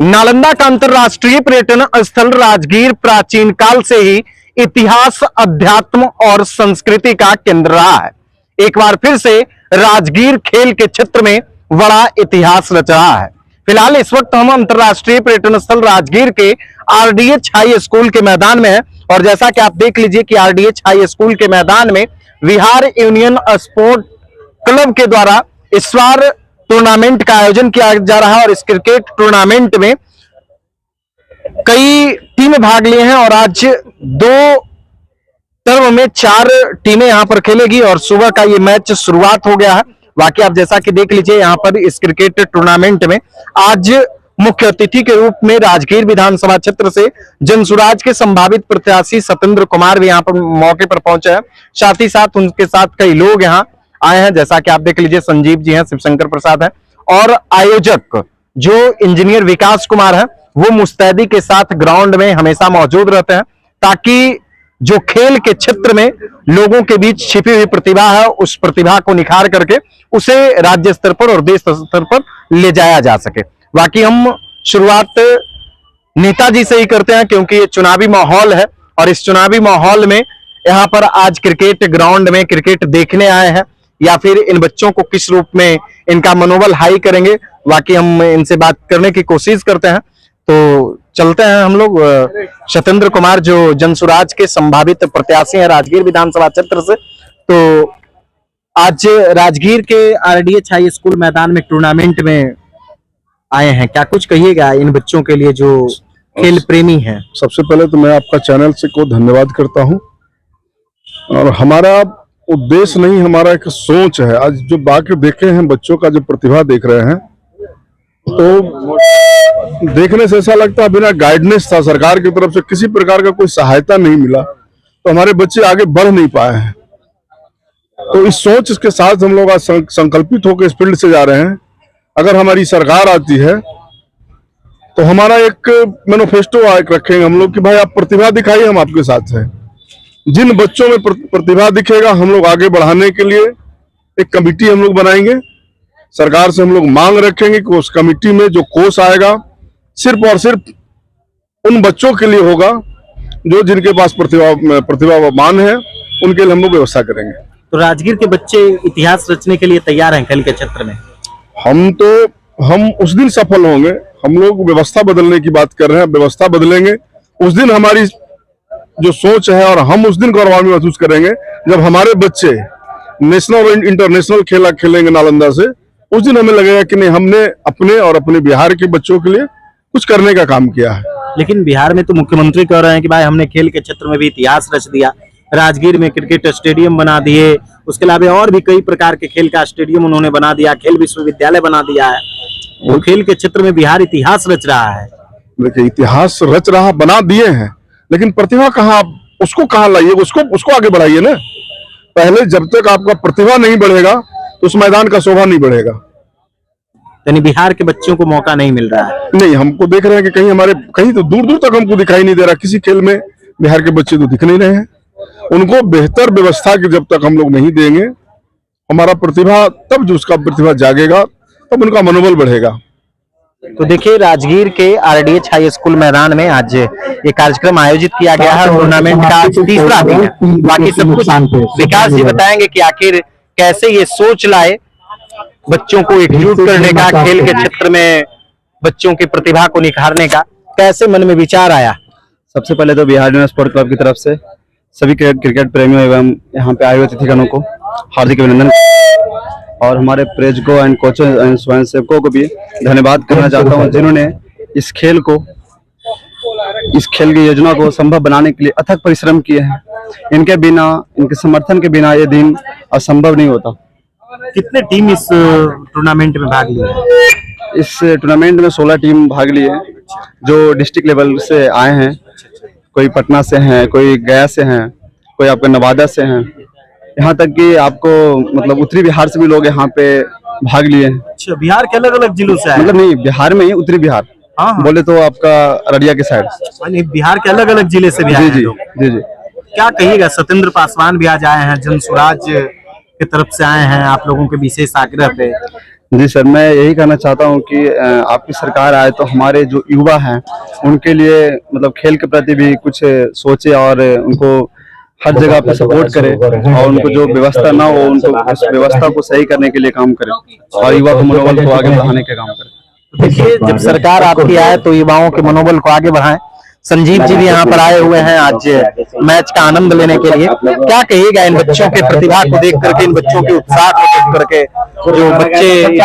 नालंदा का अंतर्राष्ट्रीय पर्यटन स्थल राजगीर प्राचीन काल से ही इतिहास, अध्यात्म और संस्कृति का केंद्र रहा है। एक बार फिर से राजगीर खेल के क्षेत्र में बड़ा इतिहास रच रहा है। फिलहाल इस वक्त हम अंतर्राष्ट्रीय पर्यटन स्थल राजगीर के आरडीएच हाई स्कूल के मैदान में है और जैसा कि आप देख लीजिए कि आरडीएच हाई स्कूल के मैदान में विहार यूनियन स्पोर्ट क्लब के द्वारा इस बार टूर्नामेंट का आयोजन किया जा रहा है और इस क्रिकेट टूर्नामेंट में कई टीमें भाग लिए हैं और आज दो टर्म में 4 टीमें यहां पर खेलेगी और सुबह का ये मैच शुरुआत हो गया है। बाकी आप जैसा कि देख लीजिए यहां पर इस क्रिकेट टूर्नामेंट में आज मुख्य अतिथि के रूप में राजगीर विधानसभा क्षेत्र से जनसुराज के संभावित प्रत्याशी सतेंद्र कुमार भी यहां पर मौके पर पहुंचे हैं। साथ ही साथ उनके साथ कई लोग यहां आए हैं, जैसा कि आप देख लीजिए संजीव जी हैं, शिवशंकर प्रसाद हैं और आयोजक जो इंजीनियर विकास कुमार हैं वो मुस्तैदी के साथ ग्राउंड में हमेशा मौजूद रहते हैं ताकि जो खेल के क्षेत्र में लोगों के बीच छिपी हुई प्रतिभा है उस प्रतिभा को निखार करके उसे राज्य स्तर पर और देश स्तर पर ले जाया जा सके। बाकी हम शुरुआत नेताजी से ही करते हैं क्योंकि ये चुनावी माहौल है और इस चुनावी माहौल में यहाँ पर आज क्रिकेट ग्राउंड में क्रिकेट देखने आए हैं या फिर इन बच्चों को किस रूप में इनका मनोबल हाई करेंगे, बाकी हम इनसे बात करने की कोशिश करते हैं। तो चलते हैं हम लोग। सतेंद्र कुमार जो जनसुराज के संभावित प्रत्याशी हैं राजगीर विधानसभा क्षेत्र से, तो आज राजगीर के आरडीएच हाई स्कूल मैदान में टूर्नामेंट में आए हैं, क्या कुछ कहिएगा इन बच्चों के लिए जो खेल प्रेमी हैं? सबसे पहले तो मैं आपका चैनल से को धन्यवाद करता हूं और हमारा उद्देश्य नहीं, हमारा एक सोच है। आज जो बाकी देखे हैं बच्चों का जो प्रतिभा देख रहे हैं तो देखने से ऐसा लगता है बिना गाइडेंस था सरकार की तरफ से किसी प्रकार का कोई सहायता नहीं मिला तो हमारे बच्चे आगे बढ़ नहीं पाए हैं। तो इस सोच के साथ हम लोग आज संकल्पित होकर इस फील्ड से जा रहे हैं। अगर हमारी सरकार आती है तो हमारा एक मैनिफेस्टो रखेंगे हम लोग कि भाई आप प्रतिभा दिखाइए, हम आपके साथ हैं। जिन बच्चों में प्रतिभा दिखेगा हम लोग आगे बढ़ाने के लिए एक कमेटी हम लोग बनाएंगे। सरकार से हम लोग मांग रखेंगे कि उस कमेटी में जो कोष आएगा सिर्फ और सिर्फ उन बच्चों के लिए होगा जो जिनके पास प्रतिभावान है, उनके लिए हम लोग व्यवस्था करेंगे। तो राजगीर के बच्चे इतिहास रचने के लिए तैयार हैं खेल के क्षेत्र में? हम उस दिन सफल होंगे। हम लोग व्यवस्था बदलने की बात कर रहे हैं, व्यवस्था बदलेंगे उस दिन हमारी जो सोच है और हम उस दिन गौरवान्वित महसूस करेंगे जब हमारे बच्चे नेशनल और इंटरनेशनल खेला खेलेंगे नालंदा से। उस दिन हमें लगेगा कि नहीं, हमने अपने और अपने बिहार के बच्चों के लिए कुछ करने का काम किया है। लेकिन बिहार में तो मुख्यमंत्री कह रहे हैं कि भाई हमने खेल के क्षेत्र में भी इतिहास रच दिया, राजगीर में क्रिकेट स्टेडियम बना दिए, उसके अलावा और भी कई प्रकार के खेल का स्टेडियम उन्होंने बना दिया, खेल विश्वविद्यालय बना दिया है। वो खेल के क्षेत्र में बिहार इतिहास रच रहा है। देखिए इतिहास रच रहा, बना दिए हैं, लेकिन प्रतिभा कहाँ, उसको कहाँ लाइए, उसको आगे बढ़ाइए ना। पहले जब तक आपका प्रतिभा नहीं बढ़ेगा तो उस मैदान का शोभा नहीं बढ़ेगा। यानी बिहार के बच्चों को मौका नहीं मिल रहा है? नहीं, हमको देख रहे हैं कि कहीं तो दूर दूर तक हमको दिखाई नहीं दे रहा। किसी खेल में बिहार के बच्चे तो दिख नहीं रहे हैं। उनको बेहतर व्यवस्था की जब तक हम लोग नहीं देंगे, हमारा प्रतिभा तब जो उसका प्रतिभा जागेगा तब उनका मनोबल बढ़ेगा। तो देखिए राजगीर के आरडीएच हाई स्कूल मैदान में आज ये कार्यक्रम आयोजित किया गया है। टूर्नामेंट का आज तीसरा दिन है। बाकी सब कुछ विकास जी बताएंगे कि आखिर कैसे ये सोच लाए बच्चों को एकजुट करने का, खेल के क्षेत्र में बच्चों की प्रतिभा को निखारने का, कैसे मन में विचार आया? सबसे पहले तो बिहार यूनियन स्पोर्ट क्लब की तरफ से सभी क्रिकेट प्रेमियों एवं यहाँ पे आए हुए अतिथिगणों को हार्दिक अभिनंदन और हमारे प्रेक्षकों एंड कोचों एंड स्वयं सेवकों को भी धन्यवाद करना चाहता हूँ जिन्होंने इस खेल की योजना को संभव बनाने के लिए अथक परिश्रम किए हैं। इनके बिना, इनके समर्थन के बिना ये दिन असंभव नहीं होता। कितने टीम इस टूर्नामेंट में भाग लिए? इस टूर्नामेंट में 16 टीम भाग लिए हैं जो डिस्ट्रिक्ट लेवल से आए हैं। कोई पटना से हैं, कोई गया से हैं, कोई आपका नवादा से हैं, यहाँ तक कि आपको मतलब उत्तरी बिहार से भी लोग यहाँ पे भाग लिए हैं। अच्छा, बिहार के अलग अलग जिलों से आए? मतलब नहीं, बिहार में ही उत्तरी बिहार। हाँ। बोले तो आपका अररिया के साइड। बिहार के अलग अलग जिले से भी आए हैं लोग। जी जी। क्या कहिएगा? सतेंद्र पासवान भी आज आए हैं, जनसुराज की तरफ से आए हैं आप लोगों के विशेष आग्रह पे। जी सर, मैं यही कहना चाहता हूँ कि आपकी सरकार आए तो हमारे जो युवा हैं उनके लिए मतलब खेल के प्रति भी कुछ सोचे और उनको हर जगह पे सपोर्ट करे और उनको जो व्यवस्था ना हो उनको उस व्यवस्था को सही करने के लिए काम करे और युवा के मनोबल को आगे बढ़ाने के काम करे। देखिए, जब सरकार आपकी आए तो युवाओं के मनोबल को आगे बढ़ाएं। संजीव जी भी यहाँ पर आए हुए हैं आज मैच का आनंद लेने के लिए। क्या कहिएगा इन बच्चों के प्रतिभा को देख करके, इन बच्चों के उत्साह को देख करके, जो बच्चे इस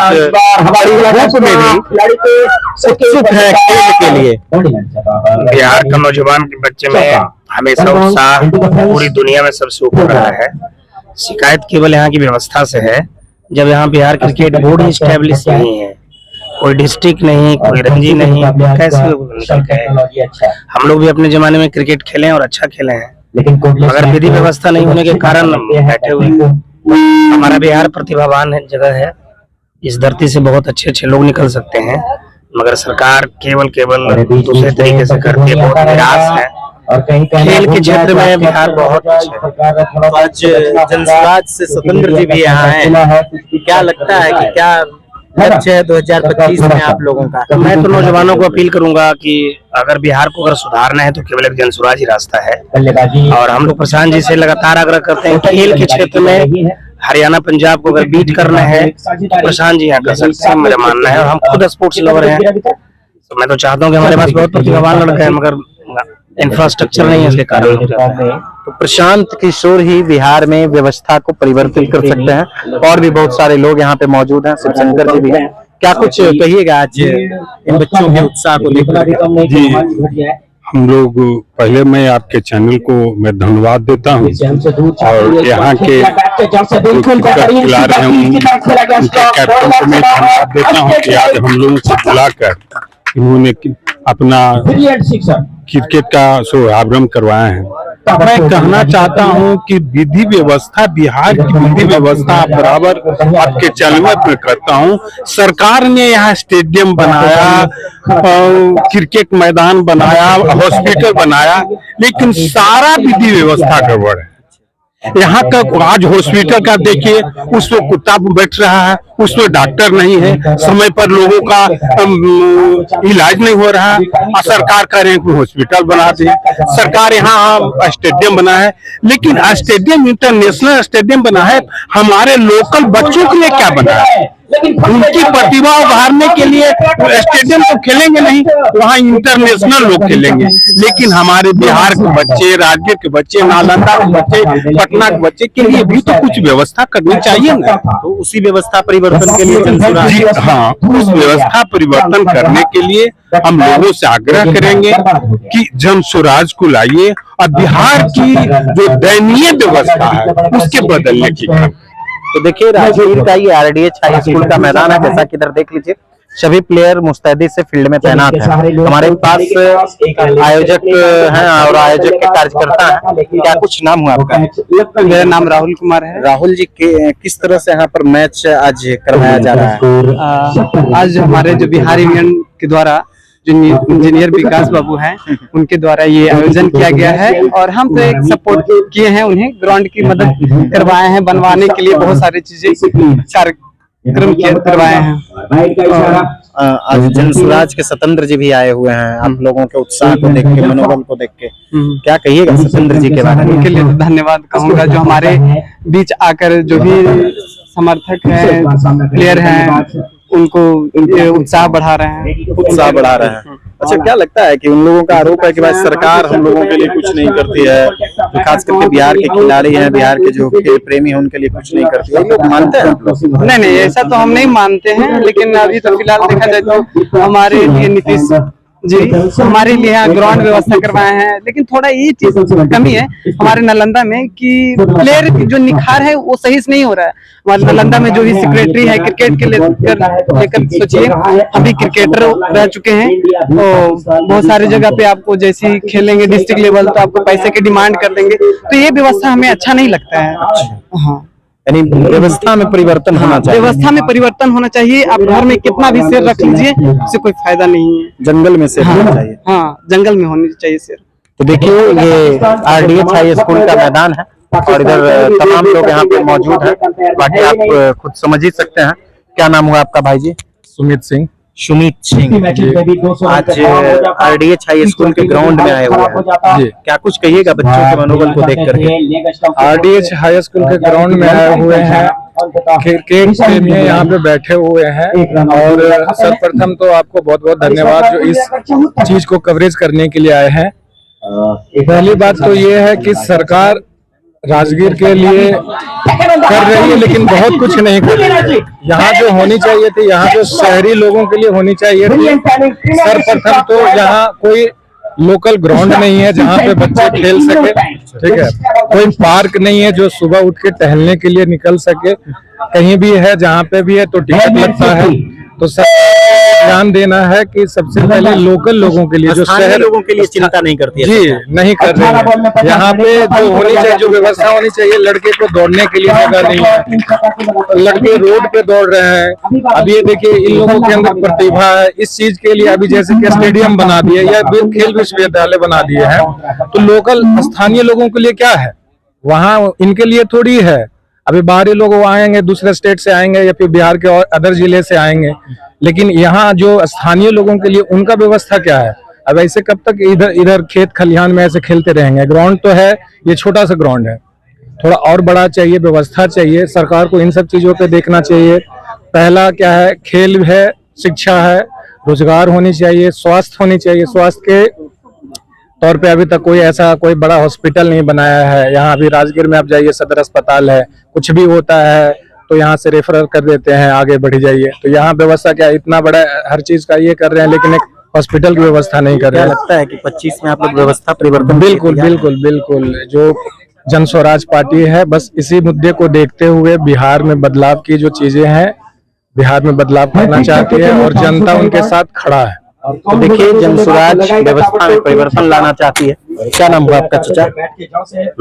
रूप में भी उत्सुक हैं खेल के लिए? बिहार का नौजवान के बच्चे में हमेशा उत्साह पूरी दुनिया में सबसे ऊपर रहा है। शिकायत केवल यहाँ की व्यवस्था से है। जब यहाँ बिहार क्रिकेट बोर्ड ही स्टैब्लिश नहीं है, कोई डिस्ट्रिक्ट नहीं, कोई रणजी नहीं, कैसे निकल गए? हम लोग भी अपने जमाने में क्रिकेट खेले हैं और अच्छा खेले हैं, मगर विधि व्यवस्था नहीं होने के कारण बैठे हुए हैं। हमारा बिहार प्रतिभावान जगह है, इस धरती से बहुत अच्छे अच्छे लोग निकल सकते हैं, मगर सरकार केवल दूसरे तरीके से करती है, बहुत निराश है। खेल के क्षेत्र में बिहार बहुत अच्छा है। आज जनसुराज से स्वतंत्र जी भी यहाँ हैं। क्या लगता है कि क्या लक्ष्य है 2025 में आप लोगों का? मैं तो नौजवानों को अपील करूंगा कि अगर बिहार को अगर सुधारना है तो केवल एक जनसुराज ही रास्ता है। और हम लोग प्रशांत जी से लगातार आग्रह करते हैं, खेल के क्षेत्र में हरियाणा पंजाब को अगर बीट करना है तो प्रशांत जी यहाँ कर सकते हैं, मेरा मानना है। और हम खुद स्पोर्ट्स लवर हैं, तो मैं तो चाहता हूँ कि हमारे पास बहुत प्रतिभावान लड़के हैं, मगर इंफ्रास्ट्रक्चर नहीं है, इसके कारण हो जाता है। तो प्रशांत किशोर ही बिहार में व्यवस्था को परिवर्तित कर सकते हैं। और भी बहुत सारे लोग यहाँ पे मौजूद हैं, शिवशंकर जी भी हैं। क्या कुछ कहिएगा आज इन बच्चों के उत्साह को लेकर? जी, हम लोग पहले मैं आपके चैनल को मैं धन्यवाद देता हूँ और यहाँ के क्रिकेट खिला रहे हैं उनके कैप्टन को मैं धन्यवाद देता हूँ कि आज हम लोगों से बुलाकर इन्होंने अपना क्रिकेट का शुभारंभ करवाया है। मैं कहना चाहता हूं कि विधि व्यवस्था, बिहार की विधि व्यवस्था बराबर आपके चैनल में करता हूं। सरकार ने यहाँ स्टेडियम बनाया, क्रिकेट मैदान बनाया, हॉस्पिटल बनाया, लेकिन सारा विधि व्यवस्था गड़बड़ है। यहाँ का आज हॉस्पिटल का देखिए, उसमें कुत्ता बैठ रहा है, उसमें डॉक्टर नहीं है, समय पर लोगों का इलाज नहीं हो रहा है। सरकार कह रहे हैं कि हॉस्पिटल बना दे, सरकार यहाँ स्टेडियम बना है, लेकिन स्टेडियम इंटरनेशनल स्टेडियम बना है, हमारे लोकल बच्चों के लिए क्या बना है? उनकी प्रतिभा उभारने के लिए स्टेडियम तो खेलेंगे नहीं, वहाँ इंटरनेशनल लोग खेलेंगे। लेकिन हमारे बिहार के बच्चे, राज्य के बच्चे, नालंदा के बच्चे, पटना के बच्चे के लिए भी तो कुछ व्यवस्था करनी चाहिए ना। तो उसी व्यवस्था परिवर्तन के लिए जनसुराज, जी हाँ, उस व्यवस्था परिवर्तन करने के लिए हम लोगों से आग्रह करेंगे कि जनसुराज को लाइए और बिहार की जो दयनीय व्यवस्था है उसके बदलने की काम। तो देखिए, राजगीर का ये RDH हाई स्कूल का मैदान है, जैसा कि इधर देख लीजिए, सभी प्लेयर मुस्तैदी से फील्ड में तैनात हैं। हमारे पास आयोजक हैं और आयोजक के कार्यकर्ता हैं। क्या कुछ नाम हुआ आपका? मेरा नाम राहुल कुमार है। राहुल जी, किस तरह से यहाँ पर मैच आज करवाया जा रहा है? आज हमारे जो बिहार यूनियन के द्वारा जो इंजीनियर विकास बाबू हैं, उनके द्वारा ये आयोजन किया गया है और हम तो एक सपोर्ट किए हैं, उन्हें ग्राउंड की मदद करवाए हैं, बनवाने के लिए बहुत सारी चीजें कार्यक्रम करवाए हैं। आज जनसुराज के स्वतंत्र जी भी आए हुए हैं। आप लोगों के उत्साह को देख के, मनोबल को देख के क्या कहिएगा स्वतंत्र जी के बारे में? उनके लिए धन्यवाद कहूंगा, जो हमारे बीच आकर जो भी समर्थक हैं, प्लेयर हैं, उनको उत्साह बढ़ा रहे हैं। अच्छा, क्या लगता है कि उन लोगों का आरोप है कि भाई सरकार हम लोगों के लिए कुछ नहीं करती है, तो खास करके बिहार के खिलाड़ी हैं, बिहार के जो खेल प्रेमी हैं, उनके लिए कुछ नहीं करती है, लोग मानते हैं? नहीं, ऐसा तो हम नहीं मानते हैं, लेकिन अभी तो फिलहाल देखा जाए तो हमारे लिए नीतीश जी हमारे लिए यहाँ ग्राउंड व्यवस्था करवाए हैं, लेकिन थोड़ा ये चीज कमी है हमारे नालंदा में कि प्लेयर जो निखार है वो सही से नहीं हो रहा है। हमारे नालंदा में जो भी सेक्रेटरी है क्रिकेट के लेकर सोचिए, हम भी क्रिकेटर रह चुके हैं, तो बहुत सारी जगह पे आपको जैसे खेलेंगे डिस्ट्रिक्ट लेवल तो आपको पैसे की डिमांड कर देंगे, तो ये व्यवस्था हमें अच्छा नहीं लगता है। हाँ, यानी व्यवस्था में परिवर्तन होना चाहिए। व्यवस्था में परिवर्तन होना चाहिए। आप घर में कितना भी शेर रख लीजिए, उससे कोई फायदा नहीं है। जंगल में शेर होना चाहिए। हाँ, जंगल में होनी चाहिए शेर। तो देखिए, ये RDH हाई स्कूल का मैदान है और इधर तमाम लोग यहाँ पे मौजूद हैं। बाकी आप खुद समझ ही सकते हैं क्या नाम हुआ आपका भाई जी? सुमित सिंह। सुमित सिंह, आज आरडीएच हाई स्कूल के ग्राउंड में आए हुए हैं, जी। क्या कुछ कहिएगा बच्चों के मनोबल को देख करके? आरडीएच हाई स्कूल के ग्राउंड में आए हुए हैं, क्रिकेट प्रेमी यहाँ पे बैठे हुए हैं और सर्वप्रथम तो आपको बहुत बहुत धन्यवाद जो इस चीज को कवरेज करने के लिए आए हैं। पहली बात तो ये है कि सरकार राजगीर के लिए कर रही है लेकिन बहुत कुछ नहीं कर रही है। यहाँ जो होनी चाहिए थी, यहाँ जो शहरी लोगों के लिए होनी चाहिए थी, सर्वप्रथम तो यहाँ कोई लोकल ग्राउंड नहीं है जहाँ पे बच्चे खेल सके, ठीक है। कोई पार्क नहीं है जो सुबह उठ के टहलने के लिए निकल सके, कहीं भी है जहाँ पे भी है तो टिकट लगता है। तो सब ध्यान देना है कि सबसे पहले लोकल लोगों के लिए, जो शहर लोगों के लिए चिंता नहीं करती है जी, नहीं कर रहे हैं। यहाँ पे जो होनी चाहिए, जो व्यवस्था होनी चाहिए, लड़के को दौड़ने के लिए जगह नहीं है, लड़के रोड पे दौड़ रहे हैं। अब ये देखिए इन लोगों के अंदर प्रतिभा है, इस चीज के लिए अभी जैसे कि स्टेडियम बना दिए या खेल विश्वविद्यालय बना दिए हैं, तो लोकल स्थानीय लोगों के लिए क्या है, वहाँ इनके लिए थोड़ी है। अभी बाहरी लोग वो आएंगे, दूसरे स्टेट से आएंगे या फिर बिहार के और अदर जिले से आएंगे, लेकिन यहाँ जो स्थानीय लोगों के लिए उनका व्यवस्था क्या है? अब ऐसे कब तक इधर इधर खेत खलिहान में ऐसे खेलते रहेंगे? ग्राउंड तो है, ये छोटा सा ग्राउंड है, थोड़ा और बड़ा चाहिए, व्यवस्था चाहिए। सरकार को इन सब चीजों पे देखना चाहिए। पहला क्या है, खेल है, शिक्षा है, रोजगार होनी चाहिए, स्वास्थ्य होनी चाहिए। स्वास्थ्य के तौर पे अभी तक कोई ऐसा कोई बड़ा हॉस्पिटल नहीं बनाया है। यहाँ अभी राजगीर में आप जाइए, सदर अस्पताल है, कुछ भी होता है तो यहाँ से रेफर कर देते हैं, आगे बढ़ जाइए। तो यहाँ व्यवस्था क्या, इतना बड़ा हर चीज का ये कर रहे हैं लेकिन एक हॉस्पिटल की व्यवस्था नहीं कर रहे हैं। लगता है कि 25 में आप लोग व्यवस्था परिवर्तन? बिल्कुल बिल्कुल बिल्कुल, जो जन स्वराज पार्टी है बस इसी मुद्दे को देखते हुए बिहार में बदलाव की जो चीजें हैं, बिहार में बदलाव करना चाहती है और जनता उनके साथ खड़ा है। तो देखिए जन स्वराज व्यवस्था में परिवर्तन लाना चाहती है। क्या नाम हुआ आपका चाचा?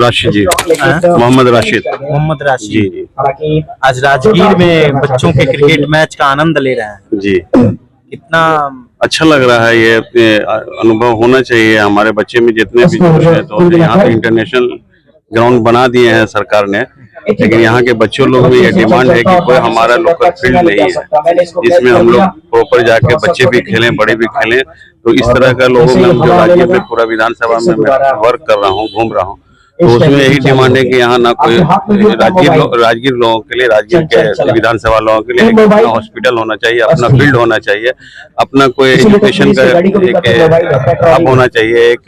राशिद जी, मोहम्मद राशिद। मोहम्मद राशिद जी। आज राजगीर में बच्चों के क्रिकेट मैच का आनंद ले रहे हैं जी, कितना अच्छा लग रहा है। ये अनुभव होना चाहिए हमारे बच्चे में, जितने भी जोश है। तो यहाँ पे इंटरनेशनल ग्राउंड बना दिए हैं सरकार ने, लेकिन यहाँ के बच्चों लोग में ये डिमांड है कि कोई हमारा लोकल फील्ड नहीं है जिसमें हम लोग प्रॉपर जाके बच्चे भी खेलें, बड़े भी खेलें। तो इस तरह का लोगों में जो राजगीर में पूरा विधानसभा में मैं वर्क कर रहा हूँ, घूम रहा हूँ, तो उसमें यही डिमांड है कि यहाँ ना कोई राजगीर लोगों के लिए, राजगीर के विधानसभा लोगों के लिए अपना हॉस्पिटल होना चाहिए, अपना फील्ड होना चाहिए, अपना कोई एजुकेशन का एक हब होना चाहिए, एक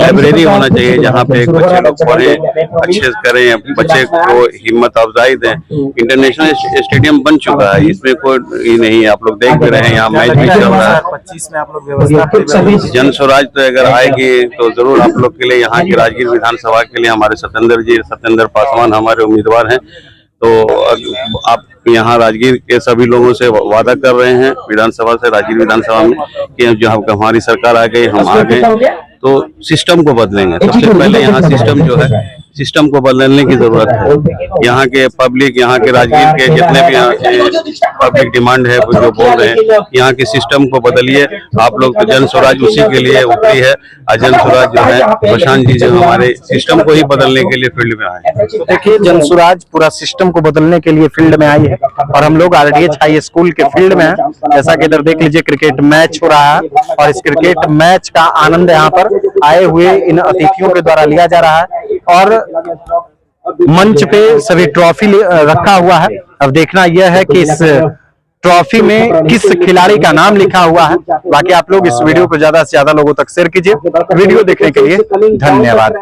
लाइब्रेरी होना चाहिए जहाँ पे एक बच्चे लोग पढ़ें, अच्छे करें, बच्चे को हिम्मत अफजाई दें। इंटरनेशनल स्टेडियम बन चुका है, इसमें कोई नहीं है, आप लोग देख भी रहे हैं, यहाँ मैच भी चल रहा है। 25 में आप लोग व्यवस्था जन स्वराज तो अगर आएगी तो जरूर आप लोग के लिए, यहाँ की राजगीर विधानसभा के लिए हमारे सत्येंद्र पासवान हमारे उम्मीदवार हैं। तो आप यहाँ राजगीर के सभी लोगों से वादा कर रहे हैं विधानसभा से, राजगीर विधानसभा में, कि जो हमारी सरकार आ गई, हम आ गए तो सिस्टम को बदलेंगे। सबसे पहले यहाँ सिस्टम जो है, सिस्टम को बदलने की जरूरत है। यहाँ के पब्लिक, यहाँ के राजगीर के जितने भी पब्लिक डिमांड है जो बोल रहे हैं, यहाँ के सिस्टम को बदलिए आप लोग। तो जन स्वराज उसी के लिए उतरी है, और जन स्वराज जो है प्रशांत जी जो हमारे सिस्टम को ही बदलने के लिए फील्ड में आए। तो देखिए जन स्वराज पूरा सिस्टम को बदलने के लिए फील्ड में आई है और हम लोग आरडीएच हाई स्कूल के फील्ड में हैं। जैसा कि इधर देख लीजिए क्रिकेट मैच हो रहा है और इस क्रिकेट मैच का आनंद यहाँ पर आए हुए इन अतिथियों के द्वारा लिया जा रहा है और मंच पे सभी ट्रॉफी रखा हुआ है। अब देखना यह है कि इस ट्रॉफी में किस खिलाड़ी का नाम लिखा हुआ है। बाकी आप लोग इस वीडियो को ज्यादा से ज्यादा लोगों तक शेयर कीजिए। वीडियो देखने के लिए धन्यवाद।